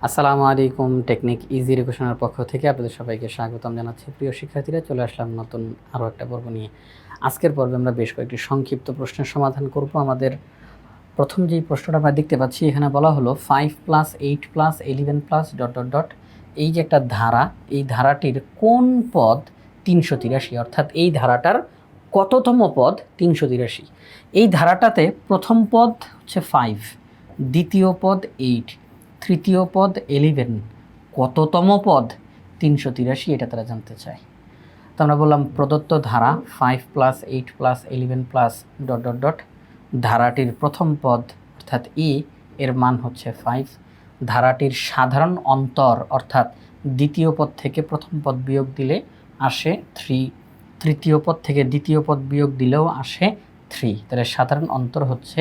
আসসালামু আলাইকুম। Technique easy এডুকেশনের পক্ষ থেকে আপনাদের সবাইকে স্বাগতম জানাচ্ছি। প্রিয় শিক্ষার্থীরা, চলে আসলাম নতুন আরও একটা পর্ব নিয়ে। আজকের পর্বে আমরা বেশ কয়েকটি সংক্ষিপ্ত প্রশ্নের সমাধান করব। আমাদের প্রথম যেই প্রশ্নটা আমরা দেখতে পাচ্ছি, এখানে বলা হলো 5+8+11+... এই যে একটা ধারা, এই ধারাটির কোন পদ 383, অর্থাৎ এই ধারাটার কততম পদ 383। এই ধারাটাতে প্রথম পদ হচ্ছে 5, দ্বিতীয় পদ 8, তৃতীয় পদ 11, কততম পদ 383, এটা তারা জানতে চায়। তো আমরা বললাম প্রদত্ত ধারা 5+8+11+... ধারাটির প্রথম পদ অর্থাৎ এর মান হচ্ছে 5, ধারাটির সাধারণ অন্তর অর্থাৎ দ্বিতীয় পদ থেকে প্রথম পদ বিয়োগ দিলে আসে 3, তৃতীয় পদ থেকে দ্বিতীয় পদ বিয়োগ দিলেও আসে 3, তাহলে সাধারণ অন্তর হচ্ছে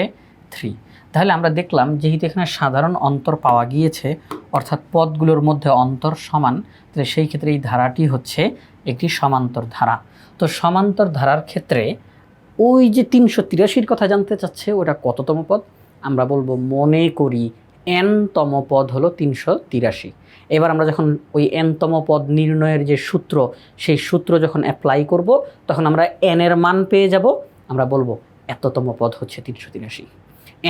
3। তাহলে আমরা দেখলাম যেহেতু এখানে সাধারণ অন্তর পাওয়া গিয়েছে, অর্থাৎ পদগুলোর মধ্যে অন্তর সমান, তাহলে সেই ক্ষেত্রে এই ধারাটি হচ্ছে একটি সমান্তর ধারা। তো সমান্তর ধারার ক্ষেত্রে ওই যে 383-র কথা জানতে চাচ্ছে, ওটা কততম পদ? আমরা বলবো মনে করি n-তম পদ হলো 383। এবার আমরা যখন ওই n-তম পদ নির্ণয়ের যে সূত্র, সেই সূত্র যখন অ্যাপ্লাই করব, তখন আমরা n-এর মান পেয়ে যাব। আমরা বলবো এততম পদ হচ্ছে 383।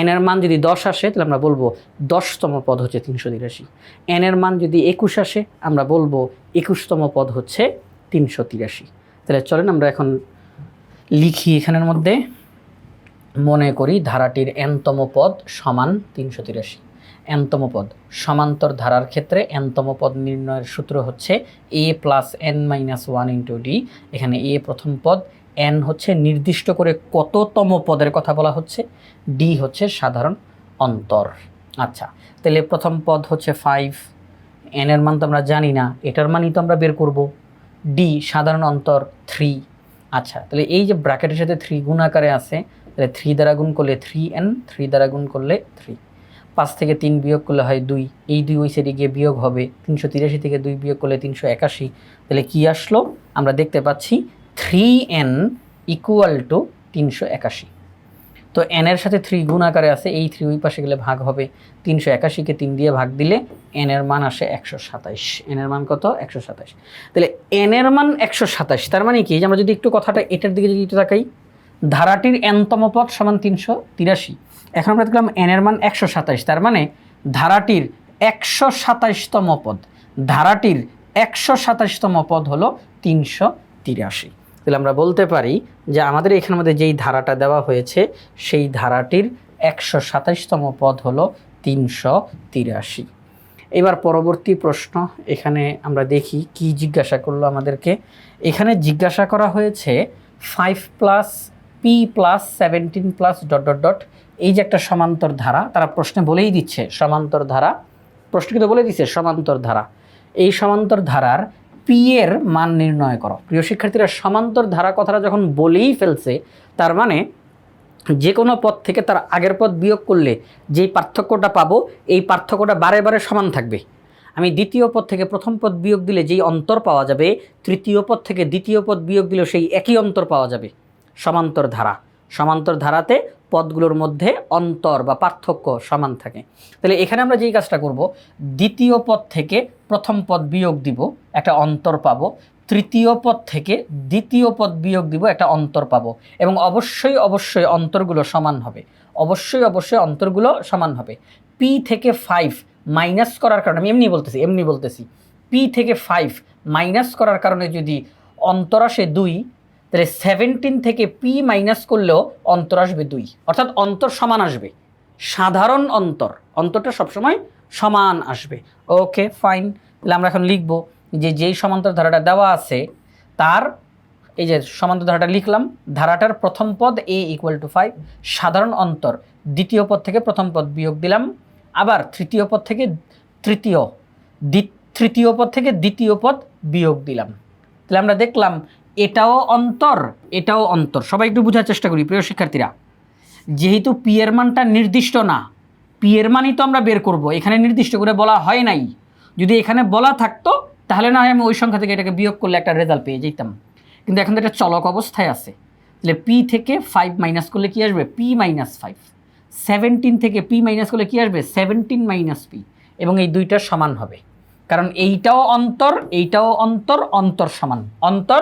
n-এর মান যদি 10 আসে, তাহলে আমরা বলবো 10তম পদ হচ্ছে 383। n-এর মান যদি 21 আসে, আমরা বলবো 21তম পদ হচ্ছে 383। তাহলে চলেন আমরা এখন লিখি এখানের মধ্যে, মনে করি ধারাটির n-তম পদ সমান 383। n-তম পদ সমান্তর ধারার ক্ষেত্রে n-তম পদ নির্ণয়ের সূত্র হচ্ছে a + n-1 × d। এখানে a প্রথম পদ, n হচ্ছে নির্দিষ্ট করে কততম পদের কথা বলা হচ্ছে, d হচ্ছে সাধারণ অন্তর। আচ্ছা, তাহলে প্রথম পদ হচ্ছে 5, n এর মান তো আমরা জানি না, এটার মানই তো আমরা বের করব, d সাধারণ অন্তর 3। আচ্ছা, তাহলে এই যে ব্র্যাকেটের সাথে 3 গুণ আকারে আছে, তাহলে 3 দ্বারা গুণ করলে 3n, 3 দ্বারা গুণ করলে 3, 5 থেকে 3 বিয়োগ করলে হয় 2, এই 2 ওই সাইডে গিয়ে বিয়োগ হবে, 383 থেকে 2 বিয়োগ করলে 381। তাহলে কি আসলো? আমরা দেখতে পাচ্ছি 3n = 381। তো n এর সাথে 3 গুণ আকারে আছে, এই 3 ওই পাশে গেলে ভাগ হবে, 381-কে 3 দিয়ে ভাগ দিলে n এর মান আসে 127। n এর মান কত? 127। তাহলে n এর মান 127, তার মানে কি? যে আমরা যদি একটু কথাটা এটার দিকে যদি তাকাই, ধারাটির n-তম পদ সমান 383। এখন আমরা দেখলাম n এর মান 127, তার মানে ধারাটির 127তম পদ, ধারাটির 127তম পদ হলো 383। তাহলে আমরা বলতে পারি যে আমাদের এখানের মধ্যে যেই ধারাটা দেওয়া হয়েছে, সেই ধারাটির 127তম পদ হলো 383। এবার পরবর্তী প্রশ্ন, এখানে আমরা দেখি কি জিজ্ঞাসা করলো আমাদেরকে। এখানে জিজ্ঞাসা করা হয়েছে 5+p+17+... এই যে একটা সমান্তর ধারা, তারা প্রশ্নে বলেই দিচ্ছে সমান্তর ধারা, প্রশ্ন কিন্তু বলে দিচ্ছে সমান্তর ধারা। এই সমান্তর ধারার পি এর মান নির্ণয় করো। প্রিয় শিক্ষার্থীরা, সমান্তর ধারা কথাটা যখন বলেই ফেলছে, তার মানে যে কোনো পদ থেকে তার আগের পদ বিয়োগ করলে যেই পার্থক্যটা পাবো, এই পার্থক্যটা বারে বারে সমান থাকবে। আমি দ্বিতীয় পদ থেকে প্রথম পদ বিয়োগ দিলে যেই অন্তর পাওয়া যাবে, তৃতীয় পদ থেকে দ্বিতীয় পদ বিয়োগ দিলেও সেই একই অন্তর পাওয়া যাবে। সমান্তর ধারা, সমান্তর ধারাতে পদগুলোর মধ্যে অন্তর বা পার্থক্য সমান থাকে। তাহলে এখানে আমরা যেই কাজটা করব, দ্বিতীয় পদ থেকে প্রথম পদ বিয়োগ দিব, একটা অন্তর পাবো, তৃতীয় পদ থেকে দ্বিতীয় পদ বিয়োগ দিব, একটা অন্তর পাবো, এবং অবশ্যই অবশ্যই অন্তরগুলো সমান হবে, অবশ্যই অবশ্যই অন্তরগুলো সমান হবে। পি থেকে 5 মাইনাস করার কারণে, আমি এমনি বলতেছি, পি থেকে 5 মাইনাস করার কারণে যদি অন্তর আসে 2, তাহলে 17 থেকে পি মাইনাস করলেও অন্তর আসবে 2, অর্থাৎ অন্তর সমান আসবে। সাধারণ অন্তর, অন্তরটা সবসময় সমান আসবে। ওকে, ফাইন। তাহলে আমরা এখন লিখব যে যেই সমান্তর ধারাটা দেওয়া আছে, তার এই যে সমান্তর ধারাটা লিখলাম, ধারাটার প্রথম পদ a = 5, সাধারণ অন্তর দ্বিতীয় পদ থেকে প্রথম পদ বিয়োগ দিলাম, আবার তৃতীয় পদ থেকে দ্বিতীয় পদ বিয়োগ দিলাম। তাহলে আমরা দেখলাম এটাও অন্তর, এটাও অন্তর। সবাই একটু বোঝার চেষ্টা করি প্রিয় শিক্ষার্থীরা, যেহেতু পি এর মানটা নির্দিষ্ট না, পি এর মানই তো আমরা বের করব, এখানে নির্দিষ্ট করে বলা হয় নাই। যদি এখানে বলা থাকতো, তাহলে না হয় আমি ওই সংখ্যা থেকে এটাকে বিয়োগ করলে একটা রেজাল্ট পেয়ে যেতাম, কিন্তু এখন তো এটা চলক অবস্থায় আছে। তাহলে পি থেকে 5 মাইনাস করলে কি আসবে? p - 5। 17 থেকে p মাইনাস করলে কি আসবে? 17 - p। এবং এই দুইটা সমান হবে, কারণ এইটাও অন্তর, এইটাও অন্তর, অন্তর সমান, অন্তর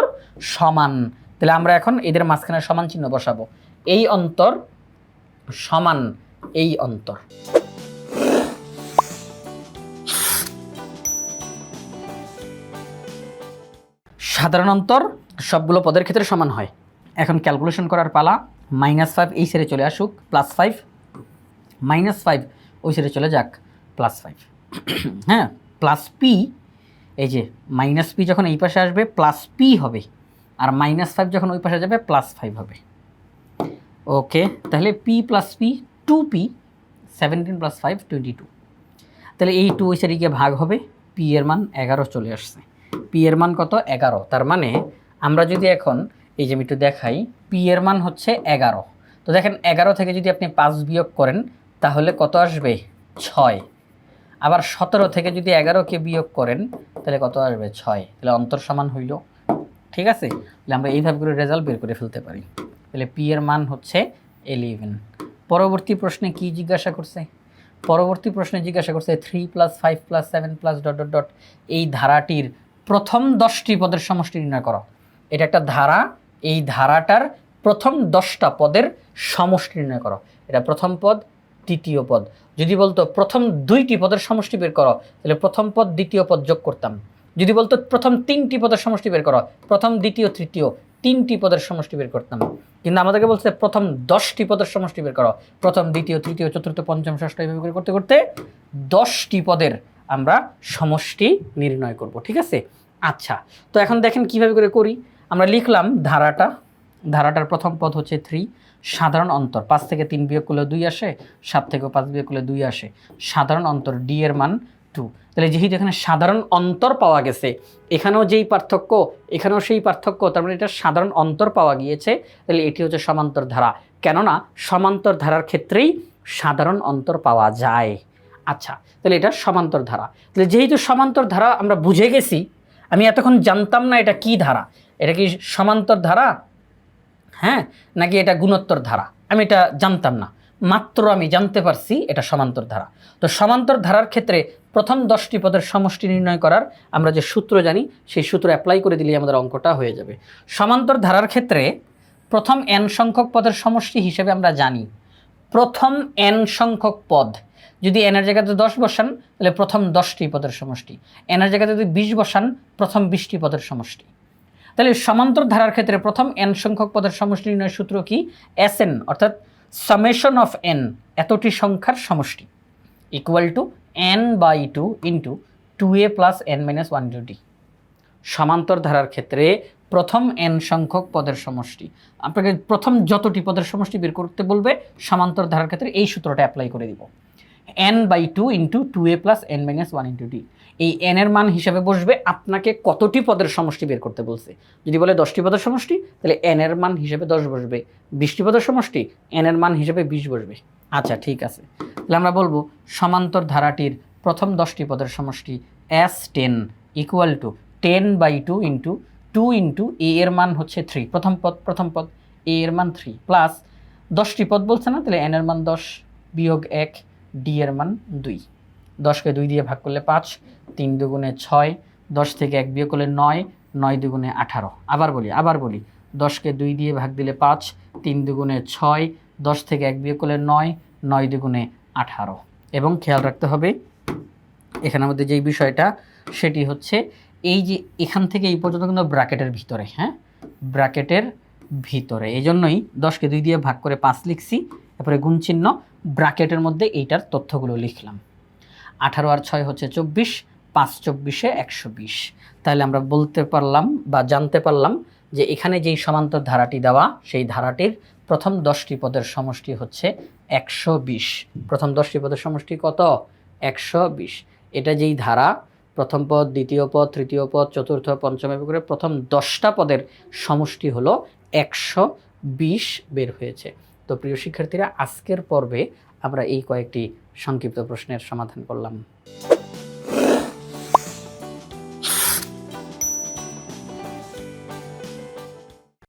সমান। তাহলে আমরা এখন এদের মাঝখানে সমান চিহ্ন বসাবো, এই অন্তর সমান এই অন্তর। সাধারণ অন্তর সবগুলো পদের ক্ষেত্রে সমান হয়। এখন ক্যালকুলেশন করার পালা। -5 এই সাইডে চলে আসুক, +5, -5 ওই সাইডে চলে যাক, +5। হ্যাঁ, প্লাস পি, এই যে -p যখন এই পাশে আসবে +p হবে, আর -5 যখন ওই পাশে যাবে +5 হবে। ওকে, তাহলে p + p 2p, 17 + 5 22। তাহলে এই 2 ওই সাইডে গিয়ে ভাগ হবে, p এর মান 11 চলে আসছে। p এর মান কত? 11। তার মানে আমরা যদি এখন এই যে আমি একটু দেখাই, p এর মান হচ্ছে 11। তো দেখেন 11 থেকে যদি আপনি 5 বিয়োগ করেন তাহলে কত আসবে? 6। আবার 17 থেকে যদি 11কে বিয়োগ করেন তাহলে কত আসবে? 6। তাহলে অন্তর সমান হইল। ঠিক আছে, তাহলে আমরা এইভাবে করে রেজাল্ট বের করে ফেলতে পারি। তাহলে p এর মান হচ্ছে 11। পরবর্তী প্রশ্নে কি জিজ্ঞাসা করছে? পরবর্তী প্রশ্নে জিজ্ঞাসা করছে 3 + 5 + 7 +... এই ধারাটির প্রথম 10টি পদের সমষ্টি নির্ণয় করো। এটা একটা ধারা, এই ধারাটার প্রথম 10টা পদের সমষ্টি নির্ণয় করো। এটা প্রথম পদ, দ্বিতীয় পদ। যদি বলতো প্রথম 2টি পদের সমষ্টি বের করো, তাহলে প্রথম পদ দ্বিতীয় পদ যোগ করতাম। যদি বলতো প্রথম 3টি পদের সমষ্টি বের করো, প্রথম দ্বিতীয় তৃতীয় 3টি পদের সমষ্টি বের করতাম। কিন্তু আমাদেরকে বলছে প্রথম 10টি পদের সমষ্টি বের করো, প্রথম দ্বিতীয় তৃতীয় চতুর্থ পঞ্চম ষষ্ঠ এইভাবে করে করতে করতে 10টি পদের আমরা সমষ্টি নির্ণয় করব। ঠিক আছে, আচ্ছা, তো এখন দেখেন কিভাবে করে করি। আমরা লিখলাম ধারাটার প্রথম পদ হচ্ছে 3, সাধারণ অন্তর 5 থেকে 3 বিয়োগ করলে 2 আসে, 7 থেকে 5 বিয়োগ করলে 2 আসে, সাধারণ অন্তর d এর মান 2। তাহলে যেহেতু এখানে সাধারণ অন্তর পাওয়া গেছে, এখানেও যেই পার্থক্য এখানেও সেই পার্থক্য, তার মানে এটা সাধারণ অন্তর পাওয়া গিয়েছে, তাহলে এটি হচ্ছে সমান্তর ধারা। কেননা সমান্তর ধারার ক্ষেত্রেই সাধারণ অন্তর পাওয়া যায়। আচ্ছা, তাহলে এটা সমান্তর ধারা। তাহলে যেহেতু সমান্তর ধারা আমরা বুঝে গেছি, আমি এতক্ষণ জানতাম না এটা কি ধারা, এটা কি সমান্তর ধারা, হ্যাঁ, নাকি এটা গুণোত্তর ধারা, আমি এটা জানতাম না। মাত্র আমি জানতে পারছি এটা সমান্তর ধারা। তো সমান্তর ধারার ক্ষেত্রে প্রথম 10টি পদের সমষ্টি নির্ণয় করার আমরা যে সূত্র জানি, সেই সূত্র অ্যাপ্লাই করে দিলেই আমাদের অঙ্কটা হয়ে যাবে। সমান্তর ধারার ক্ষেত্রে প্রথম n সংখ্যক পদের সমষ্টি হিসেবে আমরা জানি প্রথম n সংখ্যক পদ, যদি n এর জায়গাতে 10 বসান তাহলে প্রথম 10টি পদের সমষ্টি, n এর জায়গাতে যদি 20 বসান প্রথম 20টি পদের সমষ্টি। তাহলে সমান্তর ধারার ক্ষেত্রে প্রথম n সংখ্যক পদের সমষ্টি নির্ণয়ের সূত্র কি? Sn, অর্থাৎ সামেশন অফ n, এতটি সংখ্যার সমষ্টি, equal to n/2 into 2a + n - 1 d। সমান্তর ধারার ক্ষেত্রে প্রথম n সংখ্যক পদের সমষ্টি, আপনাকে প্রথম যতটি পদের সমষ্টি বের করতে বলবে সমান্তর ধারার ক্ষেত্রে এই সূত্রটা অ্যাপ্লাই করে দিব, n/2 into 2a + n - 1 d। এই n এর মান হিসাবে বসবে আপনাকে কতটি পদের সমষ্টি বের করতে বলছে। যদি বলে 10টি পদের সমষ্টি, তাহলে n এর মান হিসাবে 10 বসবে। 20টি পদের সমষ্টি, n এর মান হিসাবে 20 বসবে। আচ্ছা, ঠিক আছে, তাহলে আমরা বলবো সমান্তর ধারাটির প্রথম 10টি পদের সমষ্টি S10 equal to 10/2 into 2 into a এর মান হচ্ছে 3, প্রথম পদ a এর মান 3 প্লাস 10টি পদ বলছে না, তাহলে n এর মান 10 বিয়োগ 1, d এর মান 2। 10কে 2 দিয়ে ভাগ করলে 5, 3 দুগুণে 6, 10 থেকে 1 বিয়োগ করলে 9, 9 দুগুণে 18। আবার বলি 10কে 2 দিয়ে ভাগ দিলে 5, 3 দুগুণে 6, 10 থেকে 1 বিয়োগ করলে 9, 9 দুগুণে 18। এবং খেয়াল রাখতে হবে এখানের মধ্যে যেই বিষয়টা, সেটি হচ্ছে এই যে এখান থেকে এই পর্যন্ত কিন্তু ব্র্যাকেটের ভিতরে, হ্যাঁ, ব্র্যাকেটের ভিতরে, এই জন্যই 10কে 2 দিয়ে ভাগ করে 5 লিখছি, তারপরে গুণ চিহ্ন, ব্র্যাকেটের মধ্যে এইটার তথ্যগুলো লিখলাম। 18 আর 6 হচ্ছে 24, 5 24-এ 120। তাহলে আমরা বলতে পারলাম বা জানতে পারলাম যে এখানে যেই সমান্তর ধারাটি দেওয়া, সেই ধারাটির প্রথম 10টি পদের সমষ্টি হচ্ছে 120। প্রথম 10টি পদের সমষ্টি কত? 120। এটা যেই ধারা, প্রথম পদ, দ্বিতীয় পদ, তৃতীয় পদ, চতুর্থ, পঞ্চম এভাবে করে প্রথম 10টা পদের সমষ্টি হলো 120 বের হয়েছে। তো প্রিয় শিক্ষার্থীরা, আজকের পর্বে আমরা এই কয়েকটি সংক্ষিপ্ত প্রশ্নের সমাধান করলাম।